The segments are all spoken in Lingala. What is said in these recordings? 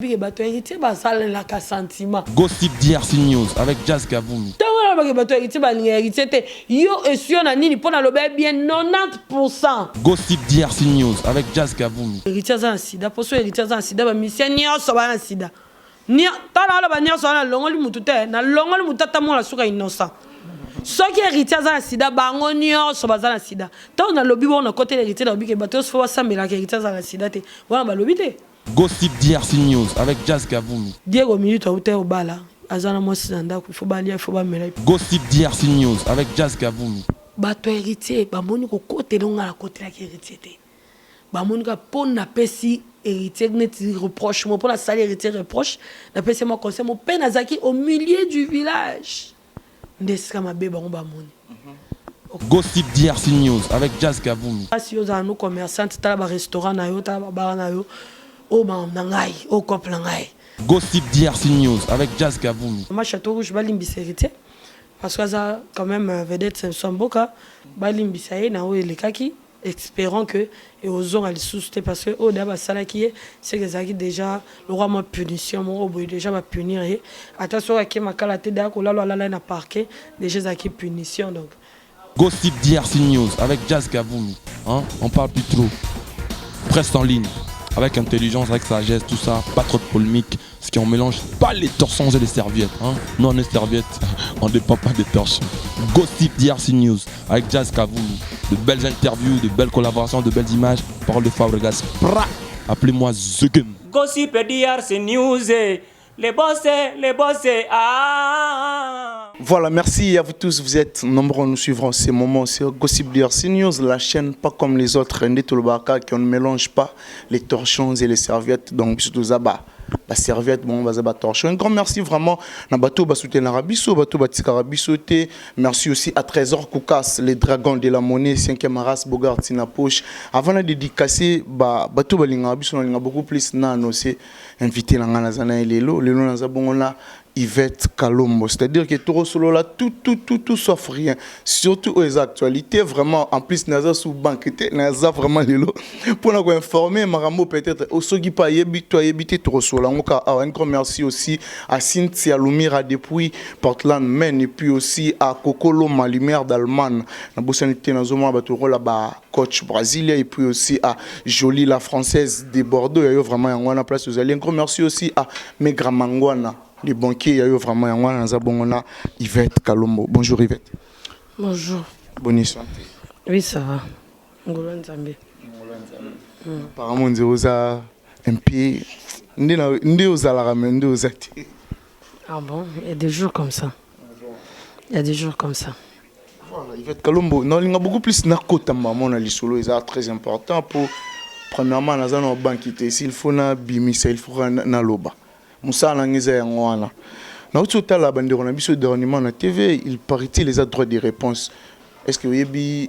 Bato héritier basale la ka sentiment. Gossip DRC News avec Jazz Kaboumi. Tango na bato héritier ba héritier te yo esio na nini pona lobe bien 90%. Gossip DRC News avec Jazz Kaboumi. Héritier za sida poso héritier za sida ba mission nyonso ba na sida. Ni tala la ba nyonso na longoli mutu te na longoli mutata mo la suka innocent. Soki héritier za sida bango nyonso baza na sida. Tango na lobi bona côté héritier na lobi ke bato so wasambela ke héritier za sida te. Wana ba lobi te. Gossip DRC News avec Jazz Kaboumi. Diego minute au te obala. Azana mo sanda il faut balia il faut ba mela. Gossip DRC News avec Jazz Kaboumi. Bato héritier ba moni ko côté longa la côté la héritier te. Ba moni ka pona pesi héritier net reproche mo pour la salle héritier reproche na pesi mo conseil mo penazaki au milieu du village. Ndeska mabe ba ba moni. Gossip DRC News avec Jazz Kaboumi. Si yo za no commerçant ta ba restaurant na yo ta ba bar na yo. Oh mam nangai, oh couple nangai. Gossip DRC News avec Jazz Kaboumi. Moi Château Rouge balimbisa héritier parce que ça quand même vedette Samboka balimbisa ye na o elekaki espérant que et aux gens aller souster parce que au d'abord ça là qui est c'est que ça qui déjà le roi m'a punition mon robot déjà va punir et attention à qui m'a calaté d'accord là là na parquet déjà ça qui punition donc. Gossip DRC News avec Jazz Kaboumi. Hein? On parle plus trop. Presse en ligne. Avec intelligence, avec sagesse, tout ça, pas trop de polémique, ce qui on mélange pas les torsons et les serviettes. Hein? Nous on est serviettes, on ne dépend pas des torsons. Gossip DRC News avec Jazz Kaboumi. De belles interviews, de belles collaborations, de belles images. Parole de Fabregas. Appelez-moi Zugen. Gossip DRC News, les boss, ah. Voilà, merci à vous tous, vous êtes nombreux à nous suivre en ces moments sur Gossip DRC News, la chaîne pas comme les autres, qui on ne mélange pas les torchons et les serviettes, donc surtout Zaba. La serviette, bon, on va torchon. Un grand merci vraiment à Bateau Basouté Narabiso, Bateau Batikarabisoté. Merci aussi à Trésor Koukas, les dragons de la monnaie, 5e race, Bogart, Tina Poche. Avant de dédicacer, Bateau Balingarabiso, on a beaucoup plus aussi invité Langanazana et Lelo. Lelo Nazabongola. Yvette Kalombo, c'est-à-dire que tout solo là, tout sauf rien, surtout aux actualités, vraiment, en plus, Naza sous banqueté, Naza vraiment l'élo, pour nous informer, Maramo peut-être, au Sogi pas yébité tout solo, un grand merci aussi à Cynthia Lumira depuis Portland, Maine, et puis aussi à Kokolo Malumière d'Allemagne, na Bossanité Nazoma Baturo là-bas, coach brésilien, et puis aussi à Jolie la française de Bordeaux, il y a vraiment un place aux alliés, un grand merci aussi à Megra Mangwana. Les banquiers, il y a eu vraiment un Yvette Kalombo. Bonjour Yvette. Bonjour. Bonne santé. Oui, ça va. Ngolo Nzambe. Apparemment, on dit un pied. Ah bon, il y a des jours comme ça. Il y a des jours comme ça. Voilà, Yvette Kalombo. Non, il y a beaucoup plus de côté maman na lisolo, c'est très important pour premièrement dans un banquier ici, il faut na bimisa, il faut na loba. Moussa Langiza Yangwana. Dans tout cas, la bande de biso dernièrement na TV, il paraît-il les a droit de réponse. Est-ce que vous avez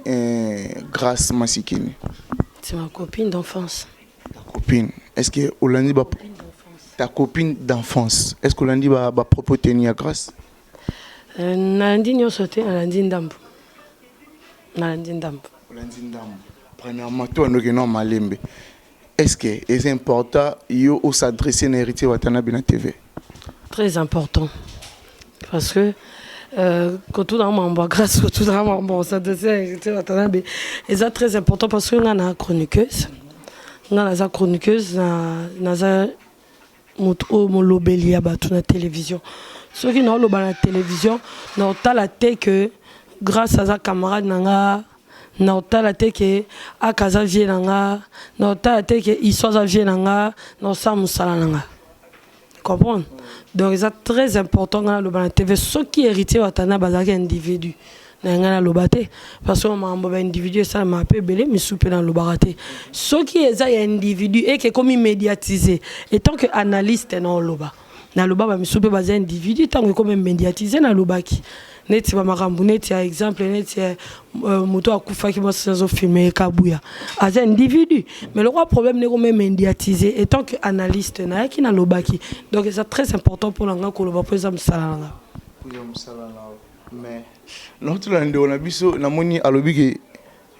grâce Masikini? C'est ma copine d'enfance. Ta copine. Est-ce que Olandi va ta copine d'enfance? Est-ce que Olandi va propos tenir grâce? Nalandi nyo sauté Nalandi ndambu. Nalandi ndambu. Olandi ndambu. Premièrement, toi nous que non malembe. Est-ce que c'est important de s'adresser à l'héritier Watanabe na TV? Très important. Parce que quand tout dans mon grâce, quand tout dans mon s'adresser à l'héritier Watanabe, c'est très important parce que nous avons une chroniqueuse. Nous avons une chroniqueuse, nous avons mon lobeli à la télévision. Ceux qui ont la télévision, nous avons la tête que grâce à sa camarade, na otala teke akaza vie nanga na otala teke isoza vie nanga na sa musala nanga comprendre donc c'est très important dans le TV ceux qui héritier watana bazaki individu na ngana lobate parce que mambo ba individu ça m'a peu belé mais soupe dans le baraté ceux qui est individu et qui comme médiatisé et tant que analyste dans loba na loba ba soupe bazaki individu tant que comme médiatisé na lobaki neti ba makambu neti ya exemple neti moto akufa ki bosso filmer kabuya as un individu mais le gros problème n'est même médiatisé et tant que analyste na qui na lobaki donc c'est très important pour l'anga ko loba pour ça msalanga mais notre lande on a biso na moni alobi ke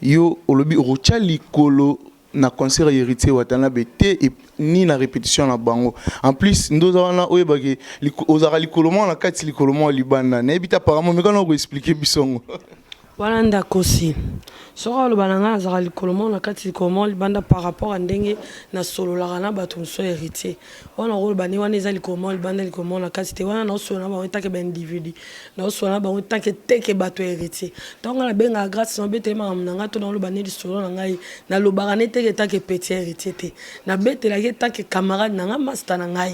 yo olobi rocha likolo na concert héritier Watanabe te ni na répétition na bango. En plus ndoza wana oyebaki ozara likolomo na kati likolomo libanda na ebita apparemment mais quand on expliquer bisongo wana ndakosi soko lobananga azara likolomo na kati likolomo libanda par rapport à ndenge na solo la na bato so héritier wana rôle bani wana eza likolomo libanda likolomo na kati te wana na solo na ba tant que ben individu na solo na ba tant que teke bato héritier donc na benga grâce no bete ma nanga to na lo bani di solo na ngai na lo barane teke tant que petit héritier te na bete la ke tant que camarade nanga master na ngai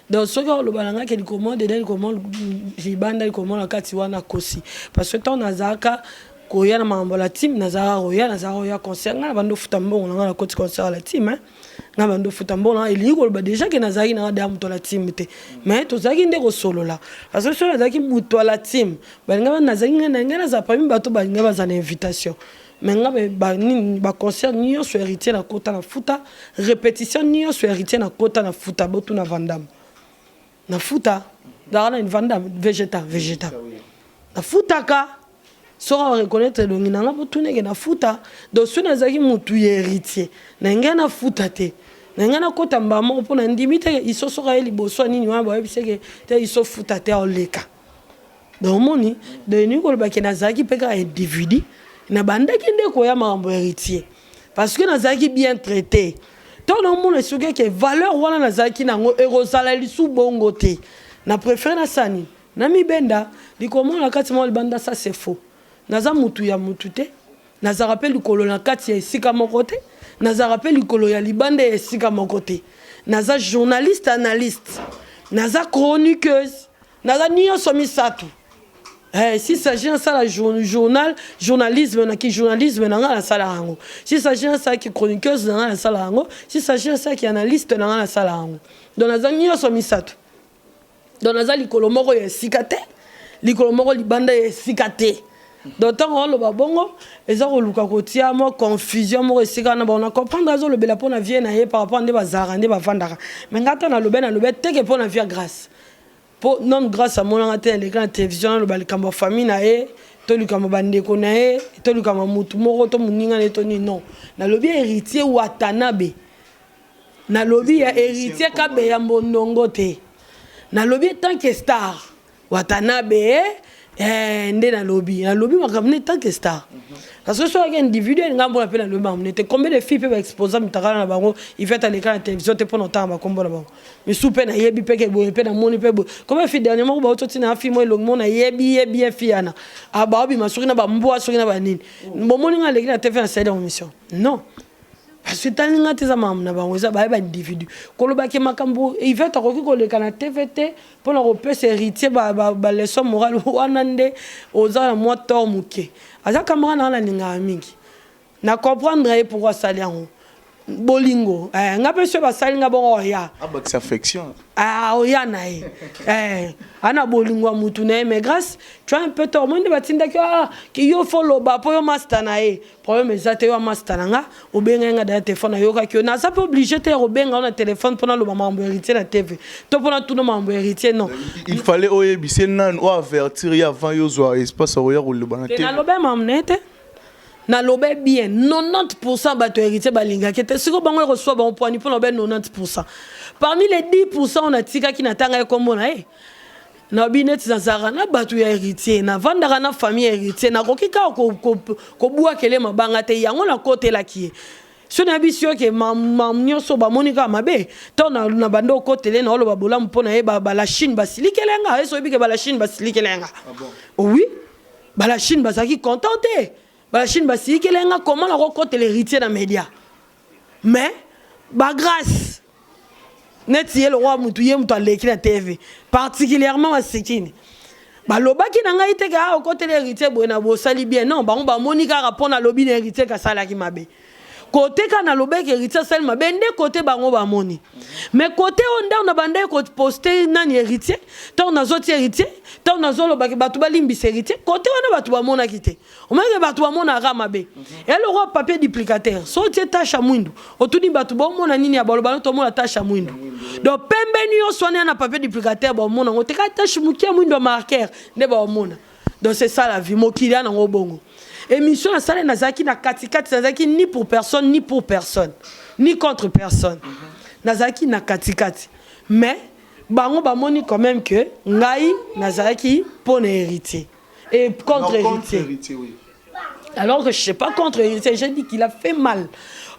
donc ce que le balanga qui commande de comment libanda comment la kati wana kosi parce que ton nazaka koya na mambo la team nazara roya concert na bando futambo na koti concert la team hein na bando futambo na iliko ba déjà que nazaki na damu to la team te mais to zaki ndeko solo la parce que sur nazaki muto la team balinga nazaki ngana za pami bato balinga bazana invitation mais ba concert ni sur héritier na kota na futa répétition ni sur héritier na kota na futa botu na vandam na futa dans une vandam végéta na futa ka sora reconnaître le ngina botu ne na futa donc sur nazaki mutu héritier na ngana futa te na ngana kota mbamo pour na ndimite iso sora eli boso nini wa ba biseke te iso futa te oleka donc moni de ni ko ba kenazaki peka individu na bandaki ndeko ya mambo héritier parce que nazaki bien traité tant le monde est que valeur wana nazaki nango erosala lisu bongo te na préféré na sani na mi benda likomo na kati mo libanda ça c'est faux naza mutu ya mutu te naza rappel likolo na kati ya esika moko te naza rappel likolo ya libanda ya esika moko te naza journaliste analyste naza chroniqueuse naza nyonso misato. Si s'agit de ça, journalisme, qui journalisme dans la salle à rango. Si s'agit de ça, qui chroniqueuse dans la salle à rango. Si s'agit de ça, qui analyste dans la salle à rango. Dans la zone, il y a somisatu. Dans la zone, l'icolomo est sikate. L'icolomo libanda est sikate. D'autant qu'on le babongo, les gens le kakotia, moi confusion, moi sikana, on a compris raison le bela pour la vie naie par rapport à des bazar, des bavandara. Mais quand on a le ben, le bet, t'es que pour la vie grâce. Non grâce à mon antenne l'écran télévision le balikamba famille nae to lukamba bandeko nae to lukamba mutu moko to muninga ne to ni non na lobby héritier Watanabe na lobby ya héritier kabe ya mbondongo te na lobby tant que star Watanabe ndé na lobby makamne tant que star parce que sur un individu ngambo la pena le bam n'était combien de filles peuvent exposer mitaka na bango il fait à l'écran de télévision te pour longtemps ba kombo na bango mais soupe na yebi peke bo pe na moni pe bo comme fait dernièrement ba ototi na fi mo longo na yebi bien fiana ah ba obi masuri na ba mbo asuri na ba nini bo moni nga l'écran de TV en série émission non parce que tant nga teza mam na bango za ba individu ko lo ba ke makambo il fait akoki ko le kana TVT pour na repé héritier ba leçon morale wanande oza na moi tor muke aza camarade na linga mingi na comprendre pourquoi saliango bolingo nga pese ba salinga bongo ya avec affection oya na ana bolingo mutu na mais grâce tu as un peu tort monde batinda ki yo follow ba po yo master na problème ezate yo master nga obenga nga da téléphone yo ka ki na ça pas obligé te obenga na téléphone pour na lo mambo héritier na TV to pour na tout no mambo héritier non il fallait oyebise nan o avertir avant yo zo espace oya ko le bana te na lo ba mamnete na lobé bien 90% bato héritier balinga kete siko bango reçoit bon point pour lobé 90%. Parmi les 10% on a tika ki natanga kombo na na binet zazara na bato ya héritier na vandara na famille héritier na kokika ko bua kele mabanga te yango na côté la ki so na bisio ke mam nyoso ba monika mabe to na bando côté le na lo babola mpona ba la Chine basilikelenga eso bike ba la Chine basilikelenga. Ah bon? Oui, ba la Chine bazaki contenté. La Chine basi kelenga comment la rencontre l'héritier dans média mais ba grâce net yé le roi mutuye mutu aleki na TV particulièrement à Sekini ba lobaki na ngai te ka rencontre l'héritier bona bo sali bien non ba monika répond na lobby l'héritier ka sala ki mabe côté kana lobeki héritier sel mabe ndé côté bango ba moni mais côté onda on a bandé ko poster nani héritier tant na zoti héritier tant na zolo ba batu balimbi héritier côté on a batu ba mona kité o menge batu ba mona ra mabe et le roi papier duplicateur so tie tâche à mwindu otuni batu ba mona nini ya balobalo to mona tâche à mwindu donc pembe ni yo sonia na papier duplicateur ba mona o te ka tâche mukia mwindu marqueur ne ba mona donc c'est ça la vie mokilia na ngobongo émission à salé nazaki na katikati nazaki ni pour personne ni contre personne nazaki na katikati mais bango bamoni quand même que ngai nazaki pour héritier et contre héritier oui. Alors que je sais pas contre héritier, j'ai dit qu'il a fait mal.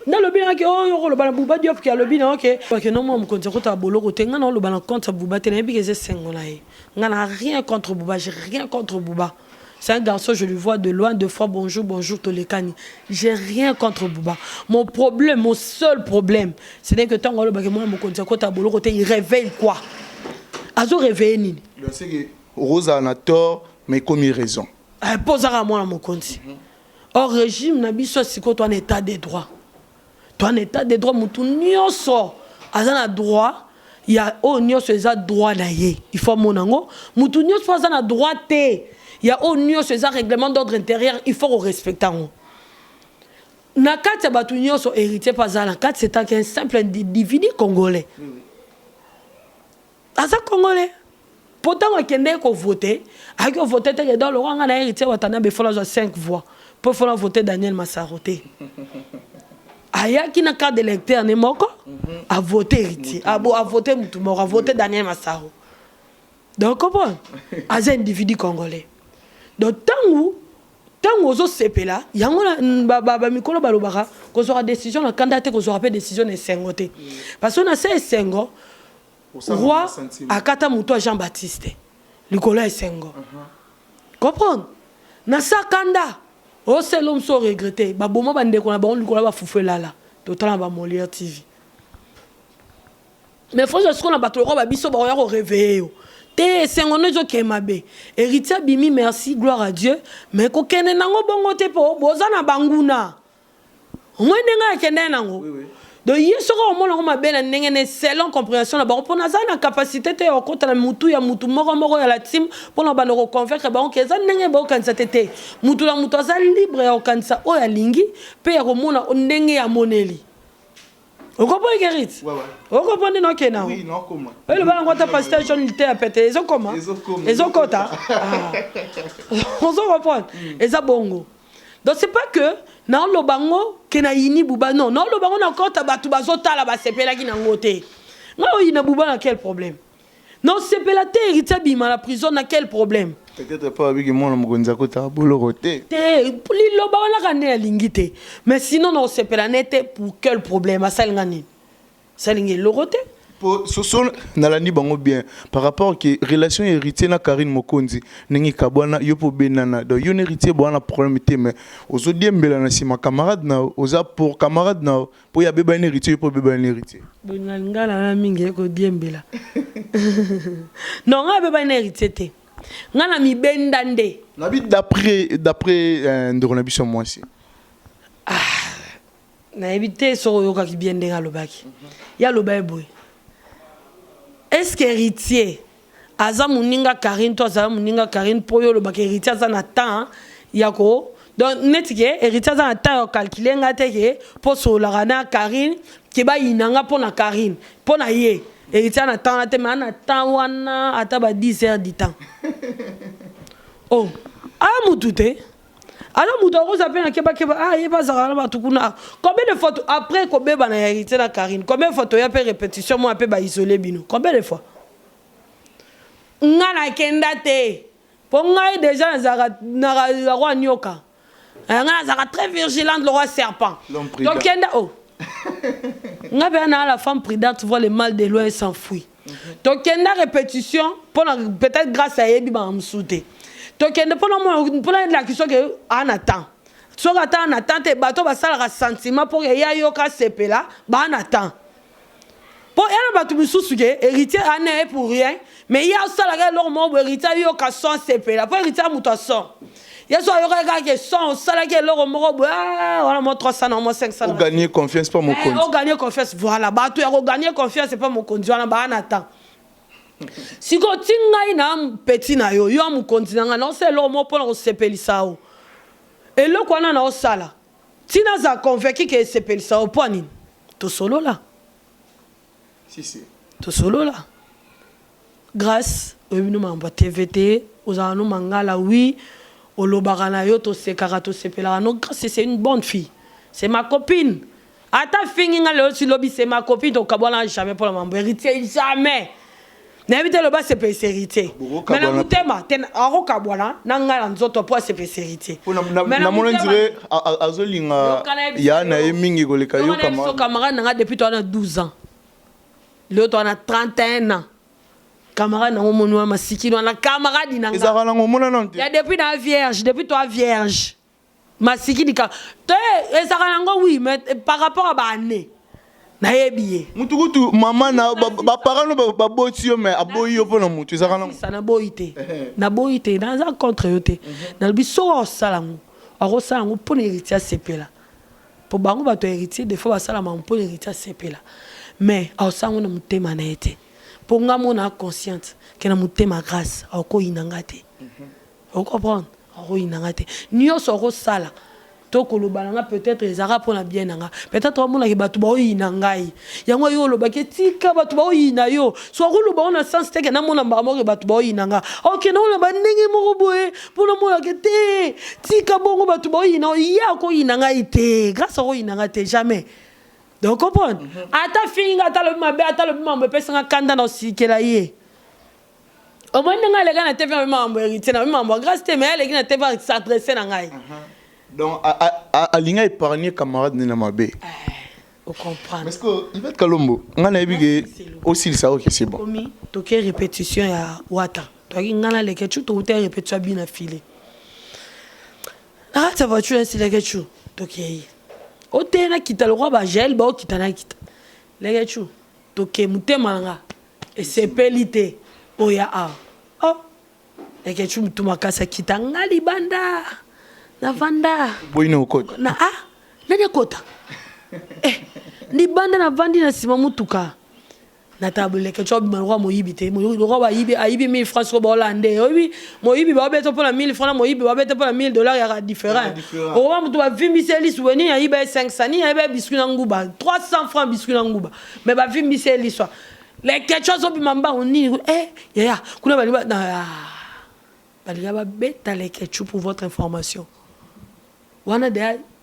Dans le bilan, oh, le bala bouba diop qui a le bilan, ok. Parce que non, moi, mon compte à bolo, côté, non, le bala compte à bouba, t'es n'importe quel sengolaï. On n'a rien contre bouba, j'ai rien contre bouba. C'est un garçon, je le vois de loin, deux fois bonjour, Tolekani. J'ai rien contre bouba. Mon problème, mon seul problème, c'est que tant que moi, mon compte à bolo, côté, il réveille quoi? Azo réveille ni. C'est que Rosa a tort, mais comme il a raison. Pose à moi mon compte. Or régime na biso siko to en état de droit. To en état de droit mutu nyonso azana droit ya o nyonso eza droit na ye. Il faut monango mutu nyonso azana droit te. Ya o nyonso eza règlement d'ordre intérieur, il faut respecter ngo. Na kati batu nyonso héritier pazala kati c'est un simple individu congolais. Asa congolais. Pourtant on kende ko voter, a ko voter te dans le rang na héritier watana be fola 5 voix. Pour faire voter Daniel Massaroté. Aya qui n'a carte d'électeur n'est moko a voté héritier, a voté Moutoumor, a voté Daniel Massaro. Donc comment? As un individu congolais. Donc tant aux autres CP là, il y a un mikolo balobara qu'on aura décision la candidature qu'on aura pas décision de Sengoté. Parce qu'on a ces Sengo roi à Kata Mouto Jean-Baptiste. Nicolas et Sengo. Comprendre? Na sa kanda oh, c'est l'homme sans regretter. Bah, bon, moi, je vais faire là. Totalement, va Molière TV. Mais il faut que je sois battu le roi, biso, bah, on réveille. C'est un honneur qui est ma bé. Héritier Bimi, merci, gloire à Dieu. Mais quand on est nango bongo te po, bozana banguna. Au moins, nenga kende nango. Donc, il sera au moins on m'a belle n'engene selon compréhension là-bas. Pour nous la capacité de au compte la mutu ya mutu moro ya la team pour nous bano reconvaincre ba on keza n'engene ba kanza tete. Mutu la mutu za libre ya kanza o ya lingi pe ya komona ndenge ya moneli. On comprend Gerit? Ouais. On comprend non kena. Oui, non comment. Le bana ngota pasteur John Lité a pété. Ils ont comment? Ils ont kota. On se reprend. Et ça bongo. Donc c'est pas que na lo bango ke na yini buba non lo bango na kota batu bazotala ba sepela ki na ngote. Nga yina buba na quel problème? Non sepela te héritier bima la prison na quel problème? Peut-être pas avec moi na mokonza kota bolo roté. Te li lo bango na kane ya lingite. Mais sinon non sepela nete pour quel problème a salingani? Salingi lo roté. Pour ce nalani bango bien par rapport que relation héritier na Karine Mokonzi ningi kabwana yo po benana donc yo héritier bwana problème té mais ozo diembela na sima camarade na oza pour camarade na pour ya beba héritier yo po beba héritier ngala na mingi ko diembela non nga beba héritier té ngana mi bendande na bit d'après ndorona biso moi aussi na éviter so yo ka ki bien denga lobaki ya lobaye boy. Est-ce que héritier aza muninga Karine to aza muninga Karine po yo le bak héritier aza na temps yako donc netike héritier aza na temps yo calculer ngate ke po so la rana Karine ke ba inanga po na Karine po na ye héritier na temps ate mais na temps wana ata ba 10 heures du temps. Oh a mutute alors muto ko zape na keba ye ba zara ba tukuna combien de photos après ko beba na héritier na Karine combien de photos ya pe répétition moi pe ba isoler bino combien de fois ngana kenda te po ngai déjà na roi nyoka ngana zara très vigilante le roi serpent donc kenda oh ngabe na la femme prudente voit le mal de loin et s'enfuit donc kenda répétition pour peut-être grâce à yebi ba msouté. Donc, pour la question que on attend. Si on attend, te bateau va ça le sentiment pour que y ait yoka CP là, bah on attend. Pour y a bateau misous que héritier année pour rien, mais il y a ça la leur mot héritier yoka son CP là, pour héritier mutation. Il y a ça yoka que son ça la que leur mot voilà moi 300 non moi 500. On gagner confiance pas mon compte. On gagner confiance voilà, bateau on gagner confiance c'est pas mon compte, on bah on attend. Si ko tinga ina petit na yo mu continent non c'est l'homme pour le sepelisa o et le kwana na osala tina za convaincu que sepelisa o point to solo là si to solo là grâce au nous mamba TVT aux anu mangala oui olobaka na yo tosekaka tosepelaka no grâce c'est une bonne fille c'est ma copine ata fingi nga lelo si lobi c'est ma copine tokabwana jamais pour la mambo héritier jamais n'habite le bas c'est pas héritier mais na mutema ten arokabwana na nga na nzoto po c'est pas héritier mais na mona dire azolinga ya na emingi koleka yo camarade na nga depuis toi na 12 ans le toi na 31 ans camarade na ngomonu masiki na camarade na nga ezaka na ngomona non ya depuis na vierge depuis toi vierge masiki dika te ezaka na ngo oui mais par rapport à ba année na yebiye mutukutu mama na ba parents ba boti yo mais aboyi yo pona mutu ezaka na ça na boité na za contre yote na biso salango aro salango pona héritier sepela pour bango ba to héritier des fois ba sala ma pona héritier sepela mais au sango na mutema na été pour nga mona consciente que na mutema grâce au ko inangate on comprend au inangate nyo soro sala to ko lo balanga peut-être ezara pour la bien nanga peut-être au mona ke batu ba inangai yango yo lo baketika batu ba ina yo so ko lo ba on a sens te que na mona ba mo ke batu ba inanga OK non la ba ndenge mo boye pour na mona ke te tika bongo batu ba ina ya ko inangai te grâce au inangate jamais. Donc comprendre ata finga ata le mabe ata le mambo pesa kanda na sikela ye au moins nga le gana TV mambo héritier na mambo grâce te mais le gana TV s'adresser na ngai donc a linga épargner camarade na mabe on comprend parce que il va être Kalombo ngana ebige aussi ça OK c'est bon komi to ke répétition ya wata to ngana le kechu to te répétition bien affilé ah ta voiture c'est le kechu to ke o te na kita le roi ba gel ba o kita na kita le kechu to ke mutema nga et c'est pelité o ya a oh le kechu mutuma kasa kita ngali banda na vanda boino kota na nani kota ni banda na vandi na sima mutuka na table ke chob malwa moyibi te moyibi ro ba yibi ayibi 1000 francs ko hollandais oui moyibi ba beto pour la 1000 francs moyibi ba beto pour la 1000 dollars ya différent o ba mutu ba vimiseli souvenir ya yiba 500 ni ya ba biscuit na nguba 300 francs biscuit na nguba mais ba vimiseli so les quelque chose obi mamba oni ya kuna ba na baliga ba beta les ketchup pour votre information wana de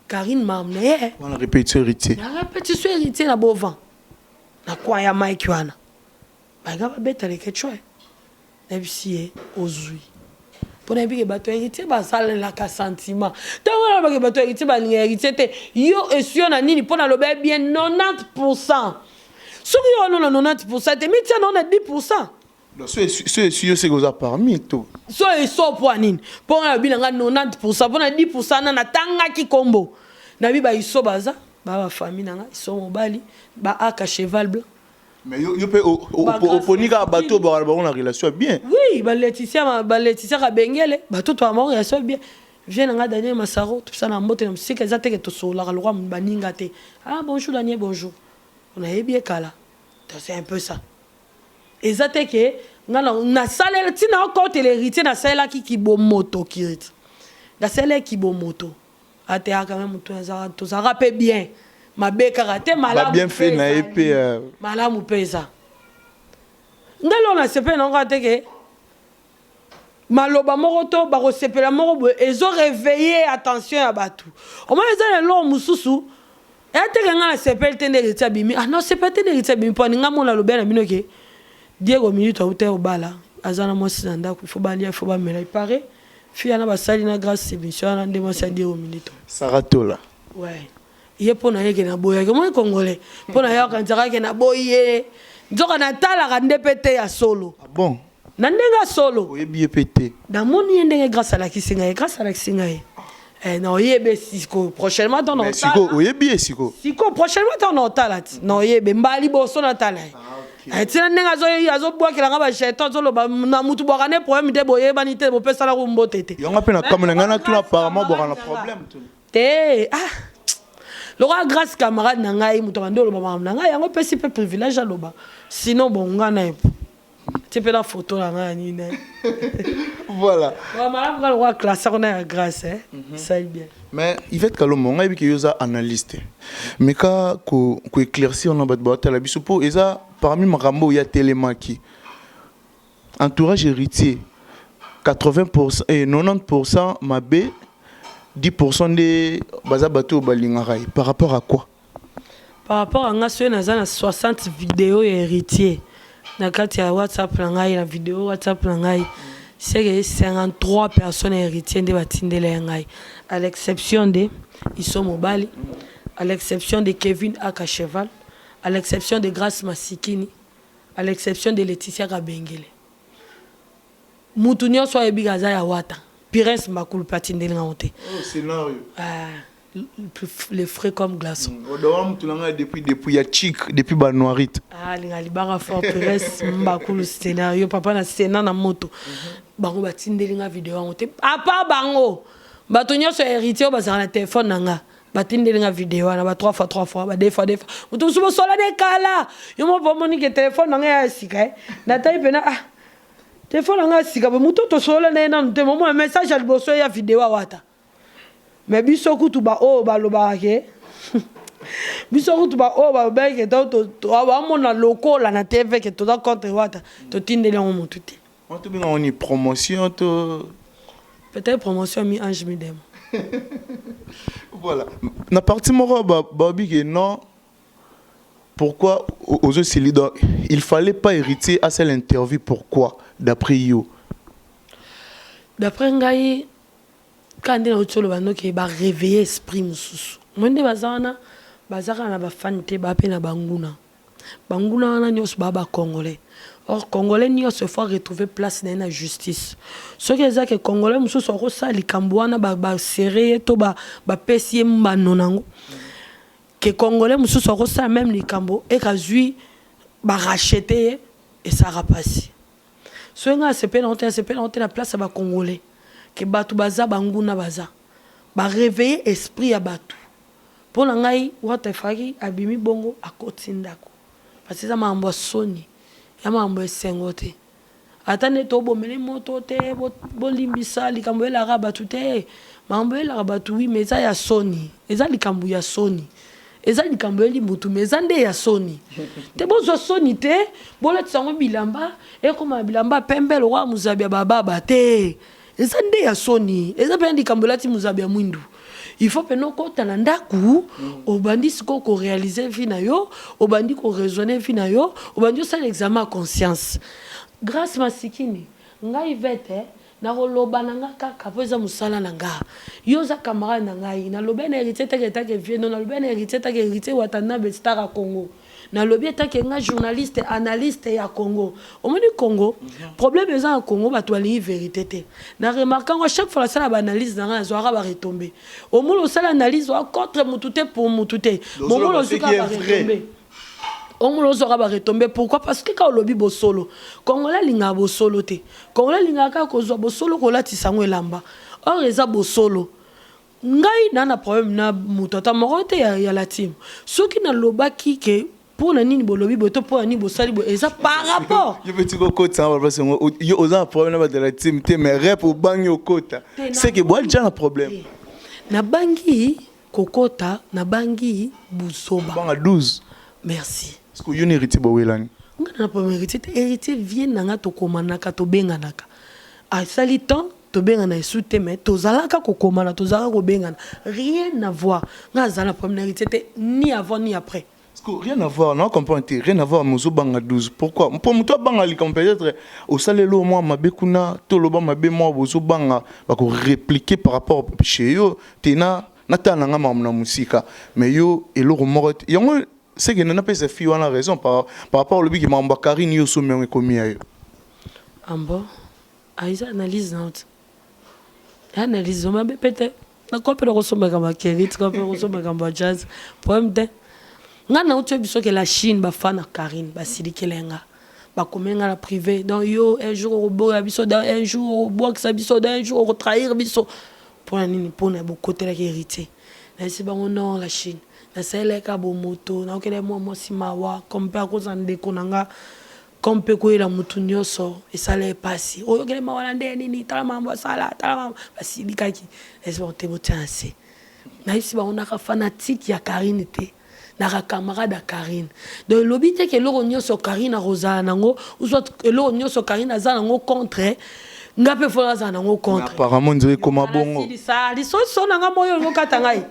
Karine m'a amené on a répétition héritier na bovan na kwa ya Mike wana baga ba beta le ketchup na bisi ozui pour na bige bato héritier ba sala la ka sentiment tango na bage bato héritier ba ni héritier te yo esio na nini pour na lobe bien 90% soki yo no 90% te mitia na 10%. Donc, c'est que parmi tout. So et so pour nini pour na bilanga 90% pour na 10% na tanga ki kombo na bi ba iso baza ba famille nanga iso mobali ba aka cheval blanc mais yo pe oponika bateau ba on a relation bien oui ba Laetitia ka bengele bateau to amor relation bien vient nga Daniel Massaro tout ça na mbote na musika za teke to so la loi baninga te bonjour Daniel bonjour on a bien kala c'est un peu ça. Ezateke na salaire tina côté l'héritier na salaire qui bo moto kiriti na salaire qui bo moto ate quand même to ça rappelle bien ma be karaté malamu bien fait na épée malamu pesa ngalo na sepe na ngate ke maloba moroto ba resepela morobo ezo réveiller attention ya batu au moins ça le long mususu et ate nga na sepe tende héritier bimi non c'est pas tende héritier bimi po nga mona lobe na bino ke Diego minute au terre au bala azana mo sinanda il faut balia il faut ba mela il paraît fia na basali na grâce émission na ndemo sa Diego minute Saratola ouais il pona yeke na boya ke mo congolais pona ya ka nzaka ke na boye nzoka na tala ka ndepete ya solo bon na ndenga solo oyebi pété na moni ndenge grâce à la kisinga non yebe siko prochainement dans notre siko oyebi siko prochainement dans notre tala non yebe mbali boso na tala tina nenga zo bwakela nga ba jeton zo loba na mutu bwakane problème de boye banité bo pesa la rumbo tete yonga pe na kamona ngana tuna apparemment bwakana problème te le roi grâce camarade na ngai mutu bando loba mama na ngai yango pesi pe privilège loba sinon bon ngana tu peux la photo la ngani ne voilà mama la roi classe on a grâce ça bien mais Yvette Kalombo ngai bi ke yoza analyste mais ka ko éclaircir na bat bata la biso po eza parmi makambo ya telemaki entourage héritier 80% et 90% mabe, 10% de baza bato balingarai. Par rapport à quoi? Par rapport à nga soye naza 60 vidéos héritiers. Na kati ya WhatsApp na ngai na vidéo WhatsApp na ngai. C'est que 53 personnes héritiers de batindele ngai. À l'exception de Iso Mobali, à l'exception de Kevin Akacheval, à l'exception de Grace Masikini, à l'exception de Laetitia Kabengele. Mutunyo so ebigaza ya wata. Pires Makulu patindele ngaonte. Oh, scénario. Les frais comme glaçons. Depuis ya chic, depuis ba noirite. Ah, les barra fort Pires Makulu scénario papa na scéna na moto. Bango batindele nga vidéo ngaonte. Apa bango. Batunyo so héritier bazana na téléphone nanga. Batindele nga vidéo na ba 3 fois, ba 2 fois. Mutu subo sola de kala. Yo mo pomoni ke téléphone nanga ya sika. Na taille pena téléphone nanga sika ba mutu to sola na na te mo message al boso ya vidéo wata. Mais biso kutu ba o ba loba ke. Biso kutu ba o ba ba ke to ba mona lokola na TV ke to da contre wata. To tindele ngo mutu te. On te binga on promotion to peut-être promotion mi ange mi dem. Voilà. Na partie moro babi que non. Pourquoi aux autres il fallait pas hériter à cette interview, pourquoi d'après yo? D'après ngai quand on a le bando qui va réveiller esprit mususu. Monde bazana bazaka na ba fante ba pe na banguna. Banguna na nyos baba congolais. Or congolais n'y se fois retrouver place dans la justice. Ce qui est que congolais mususu so ça likambwana ba serré to ba pesi mba nonango. Que congolais mususu so ça même likambo et kazui ba racheter et ça rapassi. Ce nga c'est penonté la place ba congolais. Que batu baza banguna baza. Ba réveiller esprit ya batu. Pour ngai watefaki abimi bongo akotindako. Parce que ça m'a envoyé soni. Ya mambo esengote atane to bomele moto te bolimbisa likambo la rabatu te mambo la rabatu oui mais ça ya soni eza likambo ya soni eza likambo eli mutu mais ande ya soni te bozo soni te bola tsango bilamba e koma bilamba pembe lo wa muzabia baba te eza ande ya soni eza pe likambo lati muzabia mwindu. Il faut que nous kota ndaku obandi siko ko réaliser vie na yo obandi ko raisonner vie na yo obandi ça l'examen à conscience. Grâce Masikini ngai vete na roloba nanga kaka poza musala nanga yo za camarade nanga na lobe na héritier take vie non na lobe na héritier watana be star à Congo na lobe take nga journaliste analyste ya Congo au moins du Congo problème est en Congo ba to ali vérité te na remarquant à chaque fois la sala analyse nanga zoara ba retomber au moins la sala analyse wa contre mutute pour mutute bon mo lo zuka ba retomber au moins la zoara ba retomber pourquoi parce que quand lobi bo solo Congolais linga bo solo te Congolais linga ka ko zo bo solo ko lati sango elamba or eza bo solo ngai nana problème na mutata morote ya la team ceux qui na lobaki ke pour nani bolobi boto pour nani bosali bo eza par rapport yo petit kokota ça parce que yo oza problème de la team te mais rep au banyo kota c'est que bois déjà un problème na bangi kokota na bangi busoba banga 12 merci parce que yo héritier bo welani ngana pas héritier vient nanga to komanaka to benganaka a sali temps to bengana esute mais to zalaka ko komana to zalaka ko bengana rien à voir ngazala problème héritier ni avant ni après. Rien à voir, non, comprends-tu? Rien à voir, Mozo Banga 12. Pourquoi? Pour moi, Banga, peut-être, au salaire, moi, ma bekuna, tout le monde, ma moi, Mozo Banga, va répliquer par rapport chez eux, Tina, Natana, ma musique, mais yo, et l'eau mort, c'est que n'a pas ces filles, on a raison, par rapport au lobby qui m'a embarqué, ni au sommet, comme il Ambo, Aïsa analyse, analyse, mais peut-être, na quoi peut le ressembler comme un Kérit, quoi peut le ressembler comme un jazz, problème de. Ngana utu biso que la Chine ba fana Karine ba silikelenga ba komenga la privé donc yo un jour au bois biso dans un jour au bois que ça biso dans un jour au trahir biso pour nini pour na beaucoup côté la hérité na c'est bon non la Chine na c'est les ka bo moto na okele moi simawa comme pe akoza ndeko nanga comme pe ko ila mutu nyoso et ça les passe o okele mawala ndeni ni tala mambo sala tala mambo ba silikaki c'est bon te botanse na c'est bon on a fanatique ya Karine te na camarade Karine de lobby te que l'orogno so Karine Rosa nango ou soit l'orogno so Karine azango contre ngape fola za nango contre apparemment on dirait comme bongo ça liso nanga moyo ngokata ngai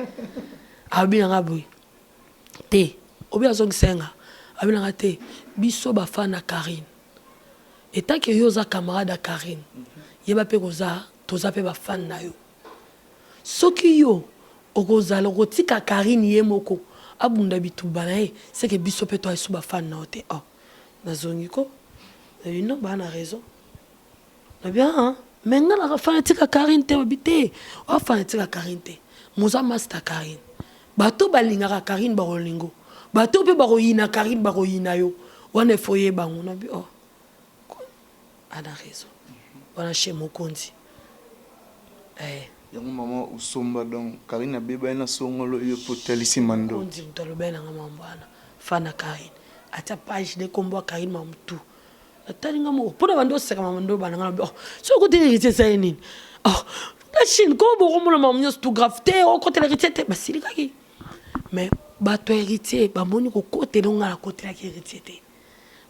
abina ngaboy te obi azongisenga abina ngate biso ba fana Karine et tant que yo za camarade à Karine yeba pe koza toza pe ba fan na yo soki yo okozala kotika Karine ye moko abunda bituba na ye c'est que biso pe toi ba fan na te oh nazongi ko non ba na raison na bien hein mais ngana ka fanatika Karine te obité o fanatika Karine te moza master Karine bato balingaka Karine ba rolingo bato pe ba royina Karine ba royina yo wana foye bango na bi oh ana raison wana chez Mokonzi yango maman usomba donc Karine beba na songolo yo potelisi mando Mokonzi mutaloba na ngambana fana Karine ata page de combo Karine mamtu atalinga mo pona bando seka mamando bana ngana oh so ko télé ça nini oh la Chine ko bo mo mamnyo tout grave té o ko télé té ba silika ki mais bato héritier ba moni ko côté longa la côté la héritier té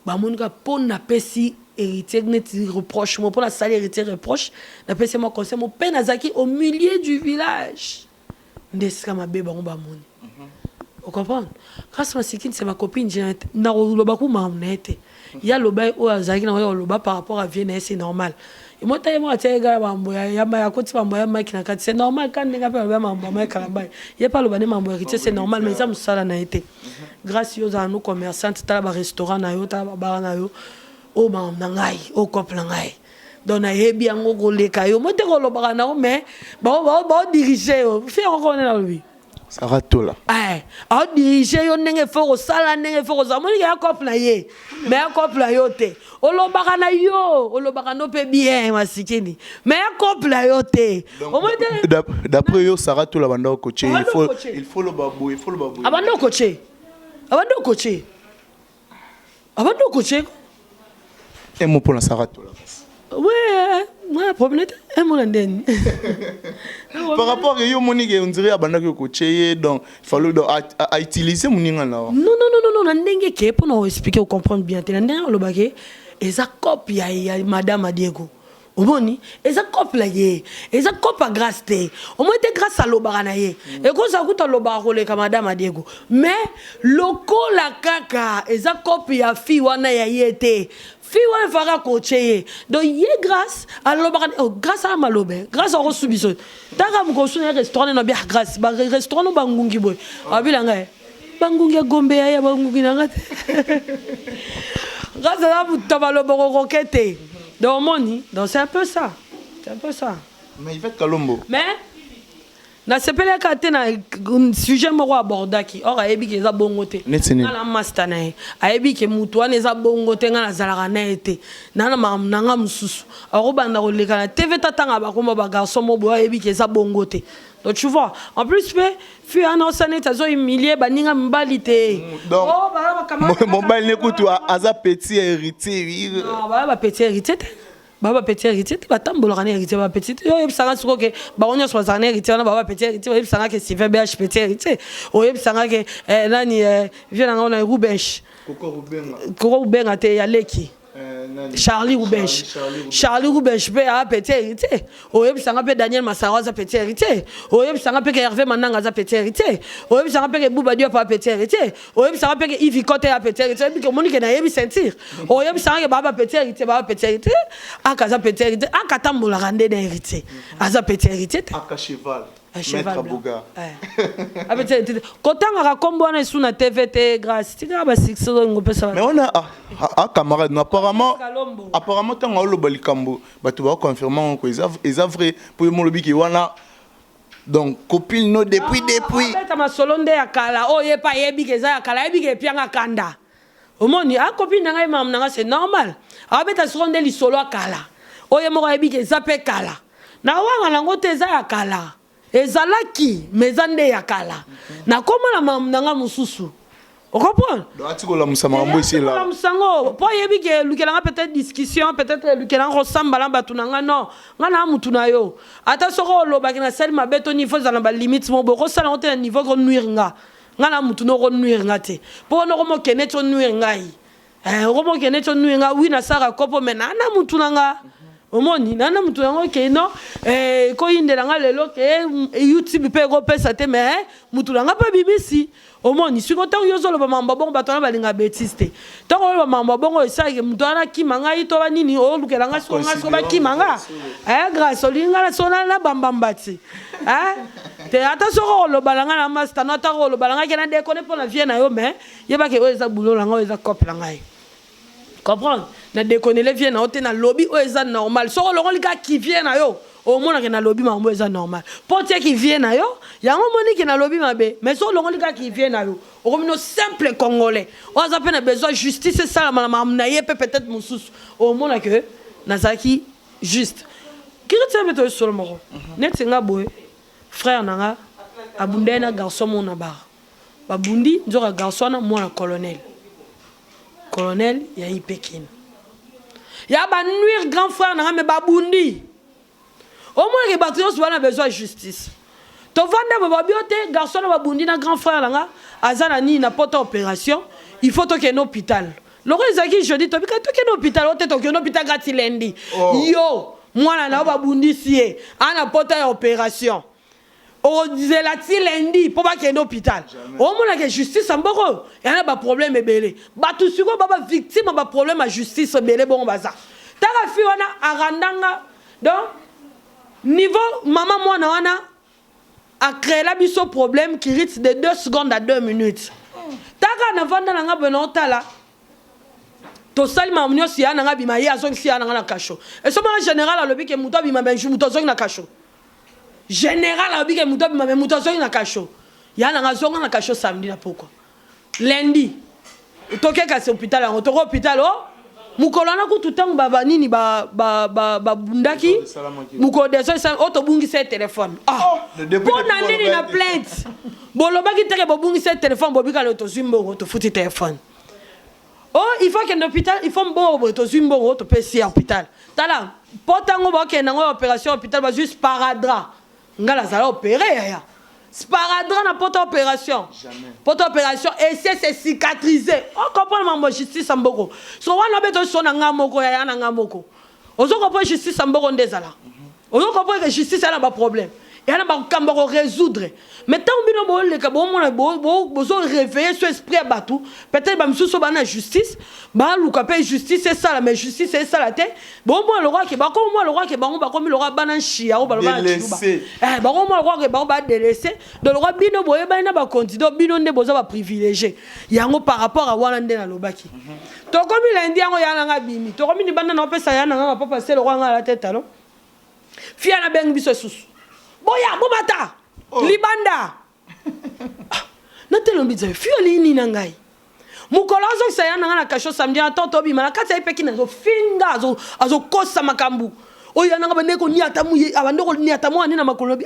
ba moni ka pona pesi héritier net reproche mo pour la salle héritier reproche na pesi mo conseil mo penazaki au milieu du village ndeska mabe ba moni. Vous comprenez? Grâce à Sikine, c'est ma copine, j'ai loba ku mamnete. Ya loba o azaki na loba par rapport à Vienne, c'est normal. Et moi taille moi tiens gars mambo ya ma koti mambo ya maki na kati c'est normal quand nga pa loba mambo ma kalamba. Ya pas loba ne mambo héritier c'est normal mais ça musala na été. Grâce à nos commerçants, ta ba restaurant na yo, ta ba bar na yo. O mam na ngai, o couple na ngai. Donc na yebi yango ko leka yo. Moi te ko loba na o mais ba diriger yo. Fi encore na lui. Saratola. A dirigé yo nenge foko sala nenge foko za moni ya couple na ye. Mais ya couple na yo te. Olobaka na yo, olobaka no pe bien masikini. Mais ya couple na yo te. D'après yo Saratola banda coacher, il faut le babou, il faut le babou. Abando coacher. Abando coacher. Abando coacher. Un mot pour la Saratola. Ouais, problème un mot l'anden. Par rapport à yo monique on dirait abanda ko coacher donc il fallait à utiliser moninga là. Non, ndenge ke pour nous expliquer ou comprendre bien. Ndenge lobake eza copie ya madame Diego. Oboni eza copie la ye. Eza copie grâce te. Au moins grâce à lobaka na ye. Et ko ça kuta lobaka le ka madame Diego. Mais loko la kaka eza copie ya fi wana ya yete. Fi wana fara coacher. Donc ye grâce à lobaka grâce à malobe, grâce à rosubiso. Taka mu ko suna restaurant na bien grâce ba restaurant no bangungi boy. Abilanga bangungi gombe ya bangungi nanga. Grâce à vous tabalo roquette. Donc moni, donc c'est un peu ça. C'est un peu ça. Mais il fait Kalombo. Mais na sepele ka te na sujet moko abordaki or ayebi ke za bongote na master na ayebi ke mutu wana za bongote nga na zalaka na ete na nga mususu arobanda ko leka na TV tatanga ba komba ba garçon mo bo ayebi ke za bongote. Donc tu vois, en plus fui un ancien tazo humilié baninga mbalité. Donc mon bal n'écoute aza petit héritier. Non, ba petit héritier. Baba petit héritier ba tambola kana héritier ba petit yo yebisanga siko ke ba onyo so zana héritier na baba petit héritier yebisanga ke Sylvain BH petit héritier o yebisanga ke nani vient na Rubench Koko Rubenga te ya leki Charlie Rubench pe a petit héritier o yebisanga pe Daniel Massaroza petit héritier o yebisanga pe Hervé Mananga za petit héritier o yebisanga pe Bouba Diop pa petit héritier o yebisanga pe Yves Kote a petit héritier bi ko Monique na yebi sentir o yebisanga ke baba petit héritier akaza petit héritier akatambola rande na héritier aza petit héritier aka cheval Maître Boga kotanga ka kombo na suna TVT grâce tika ba sixo ngopesa. Mais on a camarade apparemment tant on lo balikambo batu ba confirmer ko ils vrai pour mon lobby ki wana donc copine no depuis beta masolonde ya kala o ye pa yebi ke za ya kala yebi ke pianga kanda omoni a copine nanga mam nanga c'est normal a beta solonde li solo kala o ye mo yebi ke za pe kala na wanga nango te za ya kala ezalaki mezande ya kala na koma na mam nanga mususu. On comprend? Donc la musamambo ici là. La musango po yebi ke lukelanga peut-être discussion peut-être lukelanga ressemble batunanga non ngana mutuna yo ata soko lobaki na sel mabeto niveau za na ba limite mo bo sala on te niveau ko nuire nga ngana mutuno ko nuire nga te po no ko mo kene to nuire ngai ko mo kene to nuire nga wi na sara kopo mena na mutuna nga omoni nana mutu yango ke non ko yindelanga lelo ke YouTube pe ko pesa te mais mutu langa pa bibisi omoni siko tango yozolo ba mamba bongo batona balinga betiste tango ba mamba bongo esake mutu ana kimanga ito banini o lukelanga so ba kimanga grâce olinga na sona na bambambati te ata soko lo balanga na master no ata lo balanga ke na de kone pour la vie na yo mais yeba ke o eza boulot langa o eza cop langa comprendre na déconner les viennent na na lobby o eza normal so le gars qui vient na yo au moins na lobby mambo eza normal portier qui vient na yo ya moni qui na lobby mabe mais so le gars qui vient na yo au comme no simple congolais on a peine besoin justice c'est ça la na ye peut-être mususu au moins que nazaki juste qui retient mettre sur le moro net singa boy frère nanga abundena garçon mon na bar babundi nzoka garçon na moi colonel ya Pékin. Ya ba nuire grand frère na me babundi. Au moins les bateaux souvent besoin de justice. To vendre ba biote garçon na babundi na grand frère nga azana ni na porte opération, il faut to que un hôpital. Le rezaki je dis to bika to que un hôpital, o te to que un hôpital gratuit lundi. Yo, moi na babundi sie, ana porte opération. On disait la lundi pour pas qu'il y ait un hôpital. Au moins la justice en boro. Il y a un problème belé. Bah tout ce qu'on va victime un problème à justice belé bon bazar. T'as fait on a arandanga donc niveau maman moi na a créé la biso problème qui risque de 2 secondes à 2 minutes. T'as na vanda na benota là. To sali mamunyo si ana nga bima ya zongi si ana nga na kasho. Et ça en général à l'objet que muto bima benju muto zongi na kasho. Général abi ke muto bima muto zongi na kasho. Ya na zonga na kasho samedi na pourquoi. Lundi. Toke ka hôpital en to hôpital oh. Mukolana ku tutangu baba nini ba bundaki. Muko deso sa auto bungi se téléphone. Ah. Bon nani na plainte. Boloba ki tere bo bungi se téléphone bobika le to zimbo to futi téléphone. Oh, il faut qu'un hôpital, il faut un bon hôpital, tu peux essayer hôpital. T'as là, pourtant on va qu'il y ait une opération hôpital, va juste paradra. Ngala ça va opérer. Sparadra n'a pas d'opération. Jamais. Pas d'opération, et c'est cicatrisé. On comprend ma justice en beaucoup. So on a besoin de son angamoko ya angamoko. On comprend justice en beaucoup ndezala. On comprend que justice a un problème. Et on a résoudre. Mais tant que vous avez réveillé ce esprit à Batou, peut-être que vous avez justice, justice c'est ça, mais justice c'est ça la tête. Bon, moi le roi qui est le roi qui est comme le roi Bananchia, ou délaissé. Bon, moi le roi qui est délaissé, de le roi Bino Boye, Bana continue, Bino ne besoin privilégié. Il y a un par rapport à Walande na Lobaki. Donc, comme il a dit, il y a un bimi. Tu as mis des bananes en fait, ça y a un pas passer le roi à la tête, alors. Fia na bengi biso sous. Boya, Bobata, Libanda. Natelo biza, fioli ni nangai. Mukolazo saya nanga kasho samedi atonto bi malakata epeki nazo finga azo kosa makambu. Oya nanga bandeko ni atamu abandoko ni atamu ani na makolobi.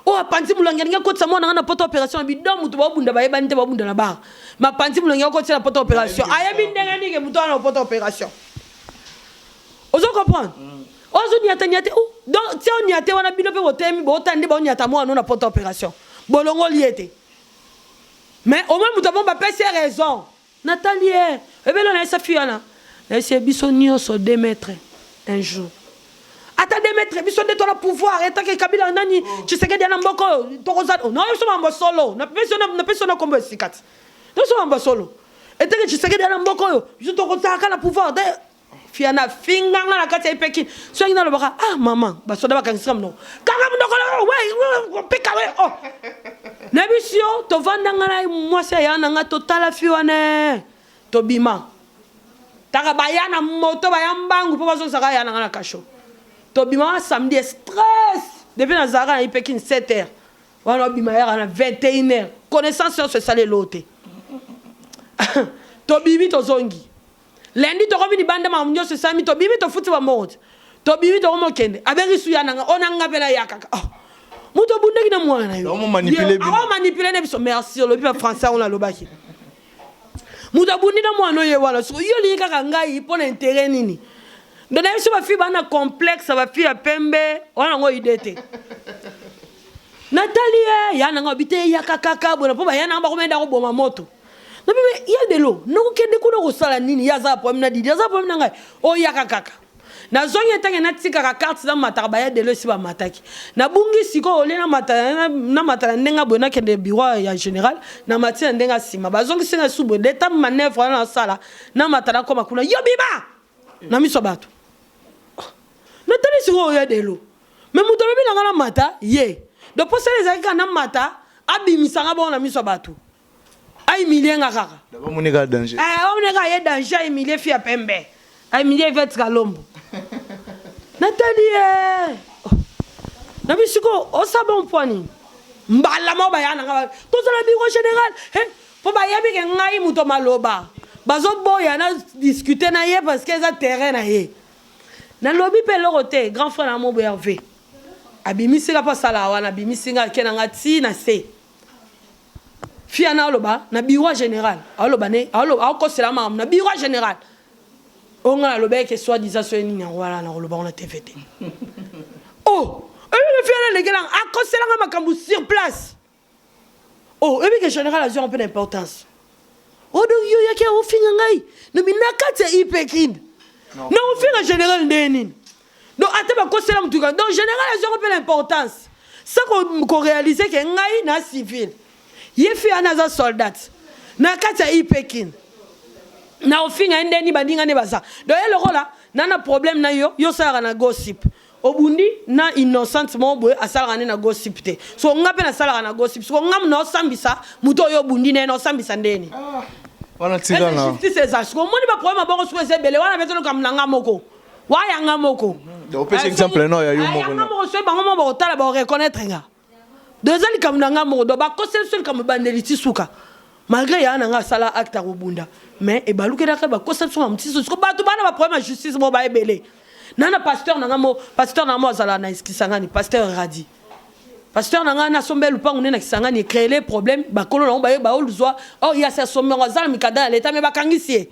Oh apanzi mulangi nga kotsa mona nanga na poto opération bi do mutu babunda ba yeba nte babunda na ba. Ma panzi mulangi nga kotsa na poto opération. Ayabi ndenga ni ke mutu na poto opération. Ozo comprendre? Ozo nyatanyate ou donc si on nyate wana bino pe botemi botandi ba nyata mo na poto opération bolongo liete mais au moins nous avons pas passé raison Nathalie et ben on a sa fille là c'est bisonio so démettre un jour ata démettre biso de ton pouvoir et tant que Kabila nani tu sais que dia na mboko tokoza non ils sont en solo na personne comme sikat ils sont en solo et tant que tu sais que dia na mboko je tokoza ka na pouvoir de fiana finga na kati ya Pékin so ngina lo baka ah maman ba so da baka ngisam no kanga mndoko we pika we oh na bisio to vanda ngana mwase ya nga totala fiwane to bima taka bayana moto bayambangu po bazo saka ya na kasho to bima samedi stress depuis na zara na Pékin 7h wana bima ya na 21h connaissance sur ce salé loté to bibi to zongi lundi to komi ni banda ma munyo se sami to bibi to futi ba mot to bibi to mo kende aberi su ya nanga onanga pela yakaka oh muto bundeki na mwana yo on manipuler bi on manipuler ne biso merci le bi français on la lobaki muto bundi na mwana yo wala so yo li kaka ngai pour intérêt nini donc na biso ba fi bana complexe ba fi ya pembe ona ngo idete Nathalie ya nanga bite yakaka bona po ba ya nanga ba komenda ko boma moto. Non mais il y a de l'eau. Non kende kuna ko sala nini ya za problème na didi ya za problème na ngai. O yakaka. na zongi etange na tika ka carte na mataka ba ya delo si ba mataki na bungi siko ole na mataka ndenga bona ke de bureau ya général na matina ndenga sima ba zongi singa subo d'état manœuvre na sala na matana koma kuna yo biba na miso bato na tani siko ya delo mais muto lobi na ngana mata ye do poser les akika na mata abimisanga bona miso bato ay milienga kaka d'abord mon gars danger on est gars danger ay milie fi pembe ay milie vet kalombo Nathalie na bisiko o sabon poani mbala mo bayana nga to sala biro général po ba yabi ke ngai muto maloba bazo boya na discuter na ye parce que ça terrain na ye na lobi pe lorote grand frère na mo BRV abimisika pa sala wana abimisika kenanga ti na se fiana loba na bureau général aloba ne alo ko sela mam na bureau général on a loba ke soit disant so ni wala na loba on a TVT oh le fiana le gars a ko sela nga makambu sur place oh et bien que général a un peu d'importance oh donc yo yake o finga ngai no binakate ipekin no o finga général ndeni donc ate ba ko sela mutuka donc général a un peu d'importance ça qu'on réaliser que ngai na civil yefi anaza soldat na kata ipekin na ofinga ndeni bandinga ne baza donc le rôle na problème na yo sala na gossip obundi na innocent mo boy asala na gossip te so ngape na sala na gossip so ngam no sambisa muto yo bundi na no sambisa ndeni wana tira na justice ça so moni ba problème bongo so se bele wana beto kam nanga moko wa yanga moko donc par exemple no ya yo moko na mo so ba mo ba otala ba reconnaître nga deuxième comme nanga mo do ba ko seul comme bandeli tisuka malgré ya nanga sala acte a robunda mais e baluke da ba ko seul so am tisu ko ba to bana ba problème justice mo ba ebele nana pasteur nanga mo zala na iskisangani pasteur radi pasteur nanga na sombe lupangu na kisangani créer les problèmes ba kolo na ba oluzwa oh ya sa sombe ngazala mikada l'état mais ba kangisie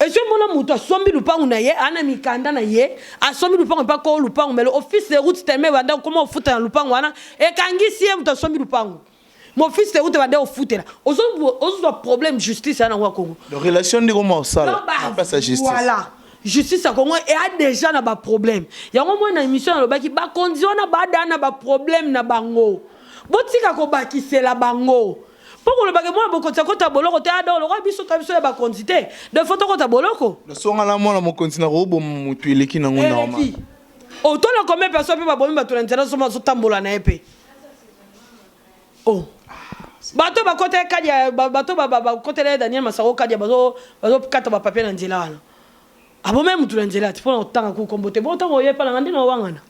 et je mona muto sombi lupangu na ye ana mikanda na ye a sombi lupangu pa ko lupangu mais l'office de route tellement banda comment futa lupangu wana e kangisie muto sombi lupangu mon fils de route banda o futela ozo problème justice ana wa Congo de relation de comment ça pas sa justice voilà justice à Congo et a déjà na ba problème ya ngo na émission na lobaki ba condition na ba dana ba problème na bango botika ko bakisela bango poko le baki moi boko tsakota boloko te ado lo biso kabiso ya ba quantité de photo ko ta boloko le songa la mona mo continue robo mutu eleki na ngona normal o to le combien personne pe ba bomi ba to l'intérêt so ma so tambola na epé oh bato ba côté kadia bato ba côté Daniel Masaro kadia bazo kata ba papier na nzela wana abo même tout l'angela tu prends autant ko kombote bon temps oye pa na ndina wangana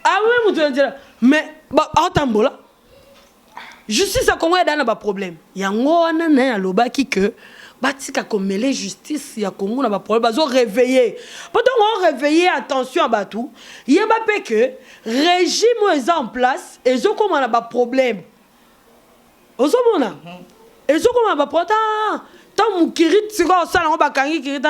ah même tout l'angela mais ba atambola justice a Congo dans ba problème yango wana na ya lobaki que batika ko mêler justice ya Congo na ba problème bazo réveiller pendant on réveiller attention à batou yeba pe que régime est en place et zo comme na ba problème ozomona et zo comme ba prota tant mukirit siko sala ngo bakangi kirita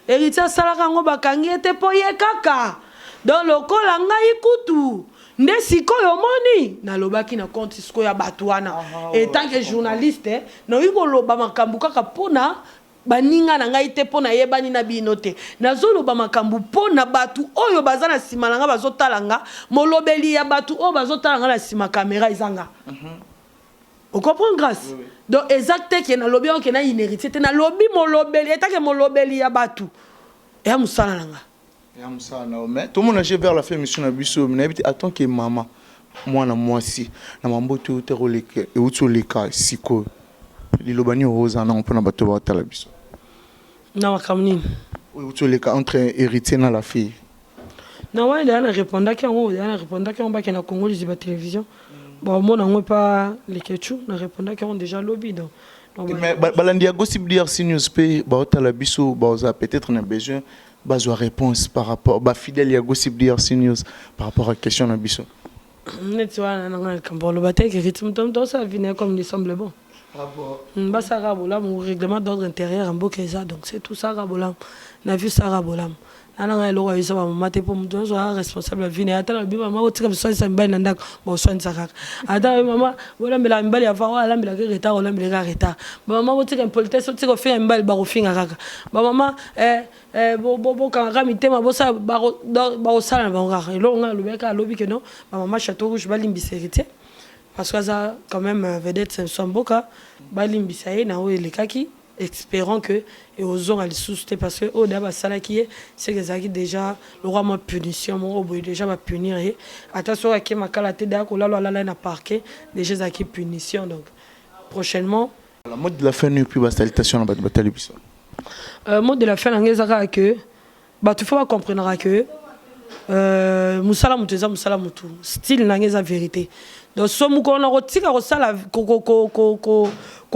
héritier sala ngo bakangi ete poye kaka dans le kola ngai kutu nde sikoyo moni na lobaki na compte siko ya batwana et tant que journaliste na yiko loba makambu kaka pona baninga na ngai te pona yebani na binote na zoloba makambu pona batu oyo bazana sima nga bazotalanga molobeli ya batu o bazotalanga na sima caméra izanga on comprend grâce oui. Donc exact que na lobby on na inhérité na lobby molobeli eta que molobeli ya batu et musala nanga et musala na mais tout le monde a vers la fin mission na biso mais attends que maman moi na moi si na mamboto te roleke et utoleka siko lilobani rosa na on peut na bato ba tala biso na makamni oui utoleka entre héritier na la fille na ouais il a répondre que on ba que na Congo les télévision. Bon, moi, on n'a pas les ketchup, on a répondu qu'ils ont déjà lobby. Mais balandia gossip dire si news pay, la biso, peut-être on a besoin de réponse par rapport, fidèle à gossip dire si news par rapport à la question de biso. Tu vois, quand le bataille qui rythme tom ça vient comme il semble bon. Ah bon. Bah ça rabolam, mon règlement d'ordre intérieur en Bokeza, donc c'est tout ça rabolam. On a vu ça rabolam. ana a loko yisa ba mate po mutu so responsable vini ata la bi mama otika mso sa mbali ndak bo so nsaka ata mama wala mbela mbali ya fa wala mbela ke retard wala mbela ka retard ba mama otika politesse otika finga mbali ba ko finga kaka ba mama bo kanga mitema bo sa ba sala ba ngaka lo nga lo beka lobi que non ba mama Château Rouge ba limbisa héritier parce que ça quand même vedette Samboka ba limbisa ye na o elekaki espérant que et aux à les souster parce que au d'abord ça là qui est c'est que ça qui déjà le roi m'a punition mon robot déjà va punir et attention à qui m'a calaté d'accord là na parquet déjà ça qui punition donc prochainement la mode de la fin et puis la salutation dans bataille mode de la fin l'angeza que bah tu faut pas comprendre que musala muteza musala mutu style l'angeza vérité donc so mukona rotika rosala ko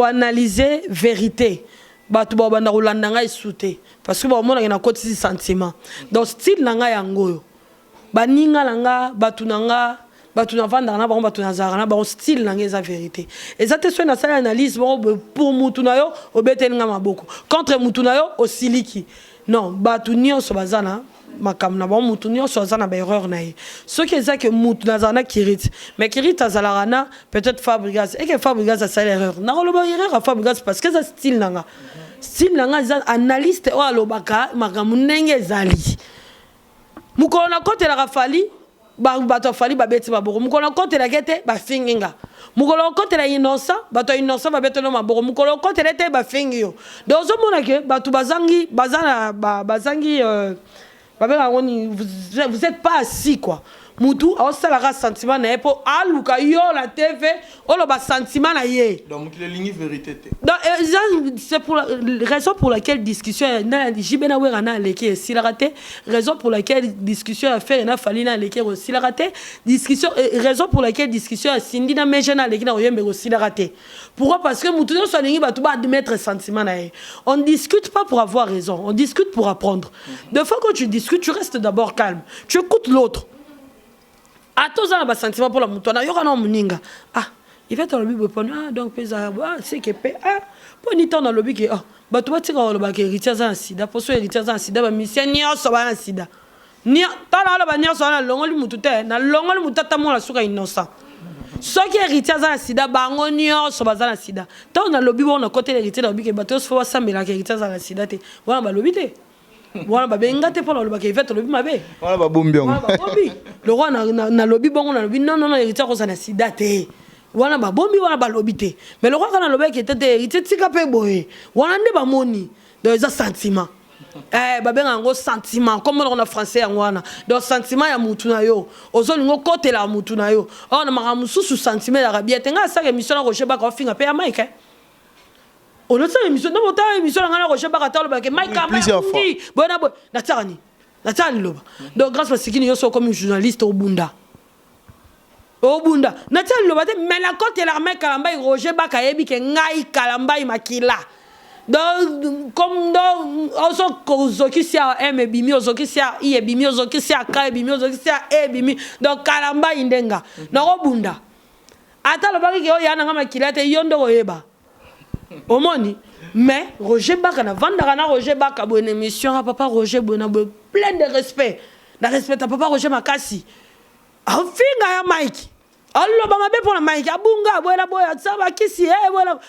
analyser vérité batu ba banda rolanda ngai souté parce que ba mona na kotisi sentiment donc style nanga yango ba ninga langa batu nanga batu na vanda na ba batu na zara na ba style nanga eza vérité et ça te soit na sala analyse pour mutu na yo obetelinga maboko contre mutu na yo osiliki non batu nyonso bazana makam na ba mutu nyonso azana ba erreur na ye ce qui est que mutu na zana kirite mais kirite azalarana peut-être Fabregas et que Fabregas a sala erreur na lo ba erreur à Fabregas parce que ça style nanga za analyste o alobaka makamu ndenge ezali mukolo na kote la rafali bato fali babeti baboko mukolo kote la kete ba finginga mukolo kote la innocent bato innocent babeti no maboko mukolo kote la te ba fingio donc zo mona ke bato bazangi bazangi babela ngoni vous êtes pas assis quoi mutu au salara sentiment na epo aluka yo la TV o lo ba sentiment na ye donc il ligne vérité donc c'est pour la raison pour laquelle discussion na jibena wera na leki si la raté raison pour laquelle discussion a fait na fali na leki aussi la raté discussion raison pour laquelle discussion a sindi na meje na leki na oyembe aussi la raté pourquoi parce que mutu so lingi ba tout ba admettre sentiment na ye on discute pas pour avoir raison on discute pour apprendre de fois quand tu discutes tu restes d'abord calme tu écoutes l'autre. Attends, ça a sentiment pour la moutonne. Il y aura un moninga. Ah, il fait le bible. Ah, donc, c'est que ah, pour ni temps dans le bible. Ah, bah, tu vas tirer le bac héritier en sida. Pour ce héritier en sida, bah, mission n'y a pas en sida. Ni, t'as là, bah, n'y a pas en longue moutouté. Na longue moutata, moi, la souka innocent. Ce qui est héritier en sida, bah, on n'y a pas en sida. Tant dans le bible, on a côté l'héritier dans le bible. Bah, tu vas ça, mais la héritier en sida, voilà, bah, le bible. Voilà ba benga te pour le baké fait le mabe voilà ba bombi le roi na lobby bon na lobby non héritier ko sana sida te voilà ba bombi voilà ba lobby te mais le roi kana lobby qui était héritier tika pe boye voilà ne ba moni dans un sentiment ba benga ngo sentiment comme on a français en wana donc sentiment ya mutu na yo ozoli ngo côté la mutu na yo on na maramusu sous sentiment ya rabia tenga ça émission na rocher ba ko finga pe ya Mike on a ça émission non ta émission ngana rocher ba katalo ba ke Mike Amandi bona bo na tsani loba donc grâce à ce qui yo so comme journaliste au Bunda na tsani loba te mais la côté la mec Kalamba rocher ba ka yebi ke ngai Kalamba makila donc comme dans oso kozoki sia m bimi ozoki sia i bimi ozoki sia ka bimi ozoki sia e bimi donc Kalamba indenga na ko Bunda ata loba ke yo yana ngama makila te yondo oyeba omoni mais Roger Baka na vandara na Roger Baka bonne émission à papa Roger bona plein de respect na respect à papa Roger Makasi a finga ya Mike allo ba mabe pour la Mike abunga bola boya tsaba kisi voilà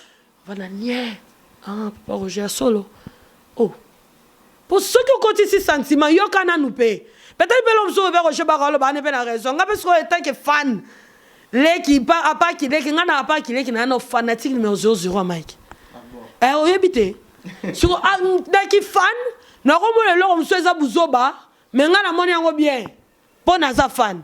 vana nie ah papa Roger solo oh pour ceux qui ont ici sentiment yo kana nous paye peut-être que l'homme sauve Roger Baka lo ba ne pas raison nga parce que tant que fan les pas à pas qui les ngana pas qui les qui na no fanatique numéro 00 Mike on habite sur un fan na ko mo le lo mso eza buzoba mais nga na moni yango bien po na za fan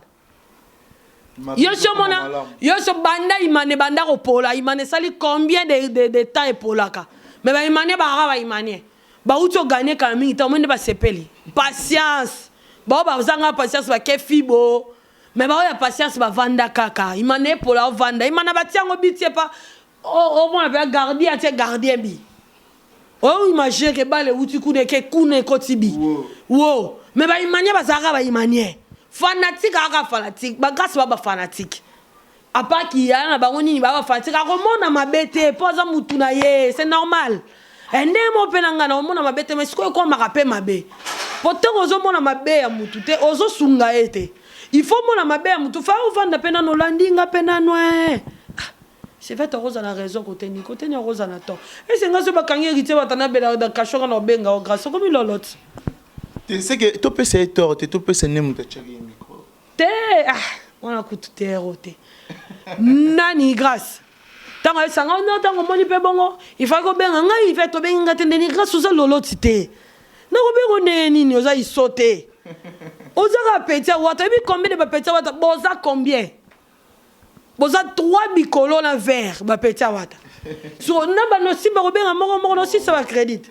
yo so banda imane banda ko pola imane sali combien de temps et polaka mais ba imane ba ra ba imane ba uto gagner quand même temps monde ba sepeli patience ba zanga patience ba kefibo mais ba ya patience ba vanda kaka imane pola vanda imana ba tiango bitie pa oh on appelle gardien tiens gardien bi oh imagine que ba le uti kune ke kune kotibi wow mais ba imanie ba zaka ba imanie fanatique aka fanatique ba grâce ba fanatique apa ki ya na ba ngoni ba fanatique a komona mabete poza mutu na ye c'est normal ende mo penanga na omona mabete mais siko ko makape mabe Pourtant, ozomona mabe ya mutu te, ozosunga ete. Il faut mona mabe ya mutu, fa ovanda pena no landinga pena noe. C'est fait rose à la raison côté ni côté ni rose à la tort. Et c'est nga so bakangi héritier batana bela da kashonga no benga grâce comme lolote. Tu sais que tu peux c'est tort, tu peux c'est nem de chagi micro. Te on a coup te roté. Nani grâce. Tango sanga no tango moni pe bongo. Il faut ko benga nga il fait to benga tende ni grâce oza lolote te. Na ko bengo ne nini oza i sauter. Oza ka petit wata bi combien de petit wata boza combien? Boza 3 bicolo na verre ba petit wata. So na ba no si ba ko benga moko no si ça va crédit.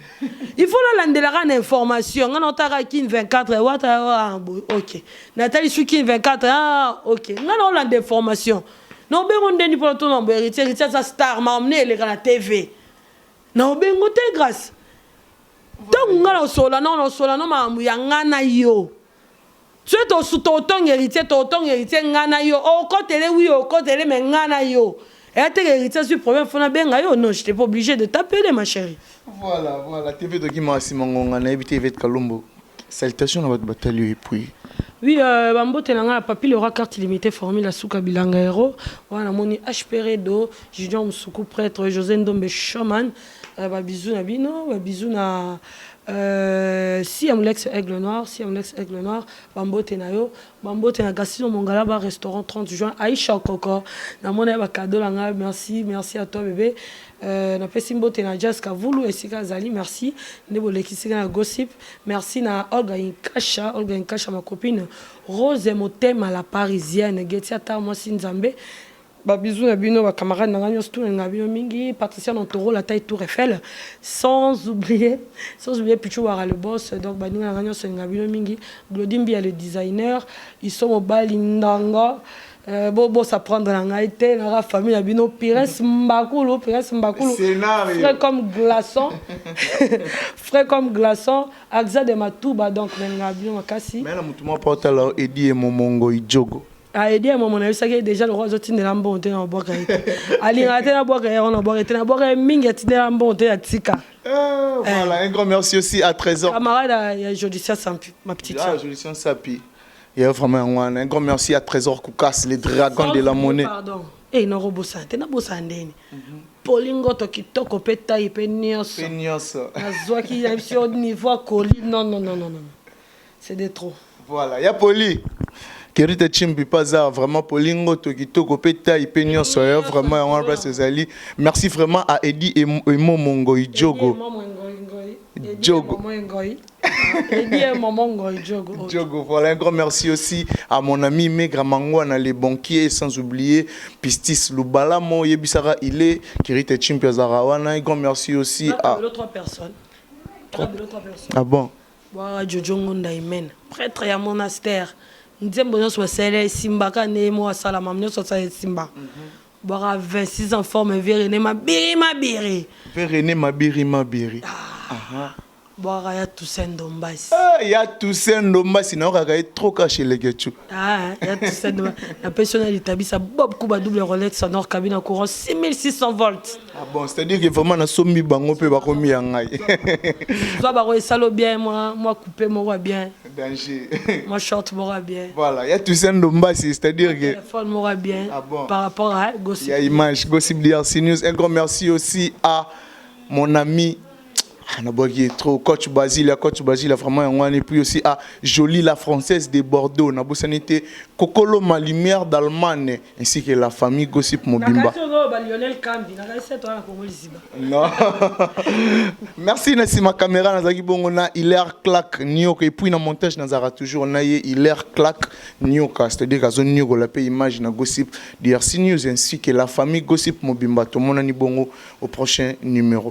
Il faut la landela ran information nga no taka kin 24 wata OK. Nathalie Soukin 24 OK. Nga no la information. Non bengo ndeni pour ton nombre héritier ça star m'a emmené les la TV. Non bengo te grâce. Donc nga no sola no ma yanga na yo. Tu es ton héritier ngana yo. Oh côté oui au côté mais ngana yo. Et t'es héritier sur problème fona benga yo. Non, je t'ai pas obligé de t'appeler ma chérie. Voilà, TV document Simon on a évité avec Kalombo. Salutations à votre bataille et puis oui, Bambo Tenanga, papi le roi carte illimitée formule à Souka Bilanga Hero. Voilà, mon HPR do, Junior Moussoukou prêtre, José Ndombe Shaman, bisous na bino, bisous na si Amlex Aigle Noir, Bambo Tenayo, Bambo Tenagassi Mongala ba restaurant 30 juin, Aïcha Koko, na mon cadeau langa, merci à toi bébé. Na pesimbo tena Jaska Vulu et Sika Zali, merci. Nebo lekisika na gossip, merci na Olga Inkasha ma copine Rose Motem à la parisienne, Getia Tarmo Sinzambe. Ba bisous na bino ba camarade na nganyos tout na bino mingi, Patricia Nontoro la taille Tour Eiffel, sans oublier Pichou Wara le boss, donc ba na nganyos na bino mingi, Glodimbi le designer, ils sont au Balindanga. Bon ça prendre la ngaïté la famille a bino Pires Mbakulu frais comme glaçon Axa de Matouba donc na bino makasi mais la mutuma porta la Edi et Momongo Idjogo Edi et Momongo na saki déjà le roi zoti de lambo te na boka ali ngate na boka on na boka mingi ti de lambo te atika. Voilà, un grand merci aussi à Trésor camarade ya Jodicia Sampi ma petite sœur Jodicia Sampi. Il y a vraiment un grand merci à Trésor Koukas, les dragons de la monnaie. Pardon. Eh, non, robosante, na bosandeni. Polingo to kitoko peta ipe nyoso. Azwa ki ya sur niveau coli. Non. C'est de trop. Voilà, il y a Poli. Kerite Chimbi Paza, vraiment Polingo to kitoko peta ipe nyoso. Vraiment on va ses alliés. Merci vraiment à Edi et Momongo Idjogo. Djogo, voilà, un grand merci aussi à mon ami Megra Mangwana, les banquiers, sans oublier Pistis Lubalamo, Yebisara Ile, Kirite Chimpiazarawana. Un grand merci aussi à. Trois personnes. Ah bon? Voilà, Jojo Ngondaimen, prêtre à monastère. Nous sommes Simba, Kanemo, Salama, nous sommes Simba. Voilà, 26 enfants, mais Véréné Mabiri. Véréné Mabiri. Boira ya Toussaint Ndombasi. Ya Toussaint Ndombasi na okaga trop caché les gars. Ya Toussaint Ndombasi. La personnalité bisa Bob Kuba double Rolex sonore cabine à courant 6600 volts. Ah bon, c'est-à-dire que vraiment na sommi bango pe ba komi ya ngai. Soit ba salo bien moi couper moi bien. Danger. Moi short moi bien. Voilà, ya Toussaint Ndombasi, c'est-à-dire que téléphone moi bien par rapport à Gossip. Il y a image Gossip DRC News. Un grand merci aussi à mon ami trop coach Basile vraiment et puis aussi à Jolie la française de Bordeaux na bosanité Kokolo ma lumière d'Allemagne ainsi que la famille Gossip Mobimba. Non. Merci Nassima caméra nazaki bongona Hilaire Clack Nyoka et puis na montage nazara toujours na Hilaire Clack Nyoka c'est-à-dire que Nyoka la paye image na Gossip DRC News ainsi que la famille Gossip Mobimba tout le monde ni bongo au prochain numéro.